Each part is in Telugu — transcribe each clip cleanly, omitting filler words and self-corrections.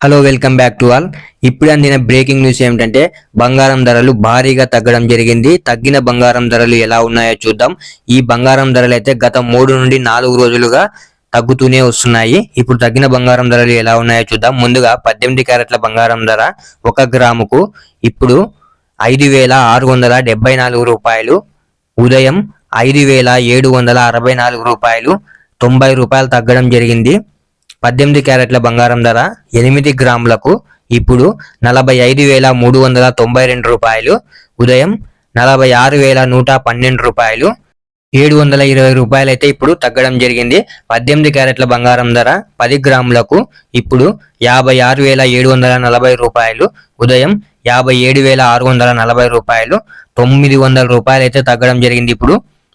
Hello welcome back to all. ఇప్పుడు అందిన బ్రేకింగ్ న్యూస్ ఏమిటంటే బంగారం ధరలు భారీగా తగ్గడం జరిగింది. తగ్గిన బంగారం ధరలు ఎలా ఉన్నాయో చూద్దాం. ఈ బంగారం ధరలు అయితే గత 3 నుండి 4 రోజులుగా తగ్గుతూనే వస్తున్నాయి. ఇప్పుడు తగ్గిన బంగారం ధరలు ఎలా ఉన్నాయో చూద్దాం. ముందుగా 18 క్యారెట్ల బంగారం ధర 1 గ్రాముకు ఇప్పుడు 5,674 రూపాయలు. ఉదయం 5,764 రూపాయలు, 90 రూపాయలు తగ్గడం జరిగింది. 18 క్యారెట్ల బంగారం ధర 8 గ్రాములకు ఇప్పుడు 45,392 రూపాయలు. ఉదయం 46,112 రూపాయలు, 720 రూపాయలు అయితే ఇప్పుడు తగ్గడం జరిగింది. 18 క్యారెట్ల బంగారం ధర 10 గ్రాములకు ఇప్పుడు 56,740 రూపాయలు. ఉదయం 57,640 రూపాయలు, 900 రూపాయలు అయితే తగ్గడం జరిగింది. ఇప్పుడు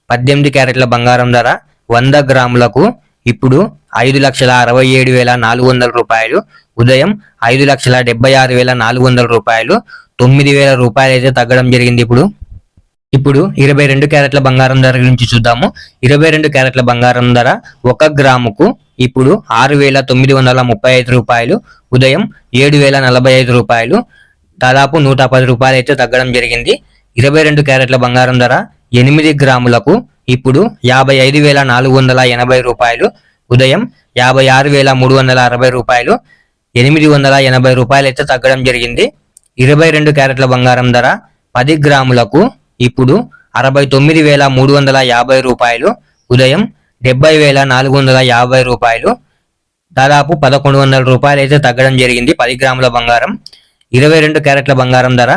18 క్యారెట్ల బంగారం ధర 100 గ్రాములకు ఇప్పుడు 5,67,400 రూపాయలు. ఉదయం 5,76,400 రూపాయలు, 9,000 రూపాయలు అయితే తగ్గడం జరిగింది. ఇప్పుడు 22 క్యారెట్ల బంగారం ధర గురించి చూద్దాము. 22 క్యారెట్ల బంగారం ధర 1 గ్రాముకు ఇప్పుడు 6,935 రూపాయలు. ఉదయం 7,045 రూపాయలు, దాదాపు 110 రూపాయలు అయితే తగ్గడం జరిగింది. 22 క్యారెట్ల బంగారం ధర 8 గ్రాములకు ఇప్పుడు 55,480 రూపాయలు. ఉదయం 56,360 రూపాయలు, 880 రూపాయలు అయితే తగ్గడం జరిగింది. 22 క్యారెట్ల బంగారం ధర 10 గ్రాములకు ఇప్పుడు 69,350 రూపాయలు. ఉదయం 70,450 రూపాయలు, దాదాపు 1,100 రూపాయలు అయితే తగ్గడం జరిగింది 10 గ్రాముల బంగారం. 22 క్యారెట్ల బంగారం ధర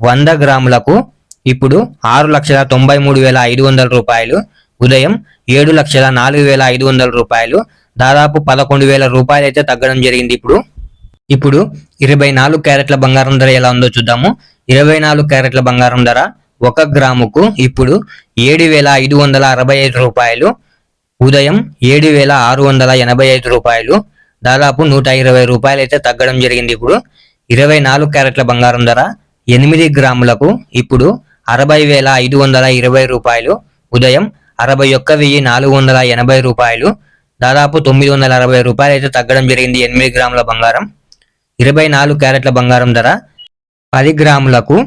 100 గ్రాములకు ఇప్పుడు 6,93,500 రూపాయలు. ఉదయం 7,04,500 రూపాయలు, దాదాపు 11,000 రూపాయలు అయితే తగ్గడం జరిగింది. ఇప్పుడు 24 క్యారెట్ల బంగారం ధర ఎలా ఉందో చూద్దాము. 24 క్యారెట్ల బంగారం ధర 1 గ్రాముకు ఇప్పుడు 7,565 రూపాయలు. ఉదయం 7,685 రూపాయలు, దాదాపు 120 రూపాయలు అయితే తగ్గడం జరిగింది. 24 క్యారెట్ల బంగారం ధర 8 గ్రాములకు ఇప్పుడు 60,520 రూపాయలు. ఉదయం 61,480 రూపాయలు, దాదాపు 960 రూపాయలు అయితే తగ్గడం జరిగింది 8 గ్రాముల బంగారం. 24 క్యారెట్ల బంగారం ధర 10 గ్రాములకు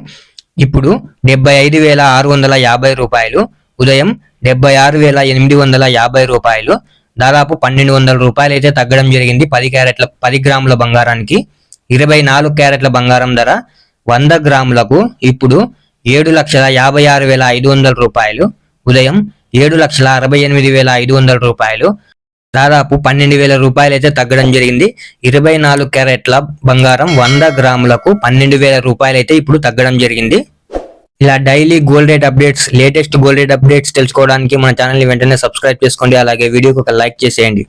ఇప్పుడు 75,650 రూపాయలు. ఉదయం 76,850 రూపాయలు, దాదాపు 1,200 రూపాయలు అయితే తగ్గడం జరిగింది 10 గ్రాముల బంగారానికి. 24 క్యారెట్ల బంగారం ధర 100 గ్రాములకు ఇప్పుడు 7,56,500 రూపాయలు. ఉదయం 7,68,500 రూపాయలు, దాదాపు 12,000 రూపాయలు అయితే తగ్గడం జరిగింది. 24 క్యారెట్ల బంగారం 100 గ్రాములకు 12,000 రూపాయలు అయితే ఇప్పుడు తగ్గడం జరిగింది. ఇలా daily gold rate updates, latest gold rate updates తెలుసుకోవడానికి మన ఛానల్ ని వెంటనే సబ్స్క్రైబ్ చేసుకోండి. అలాగే వీడియోకి ఒక లైక్ చేసేయండి.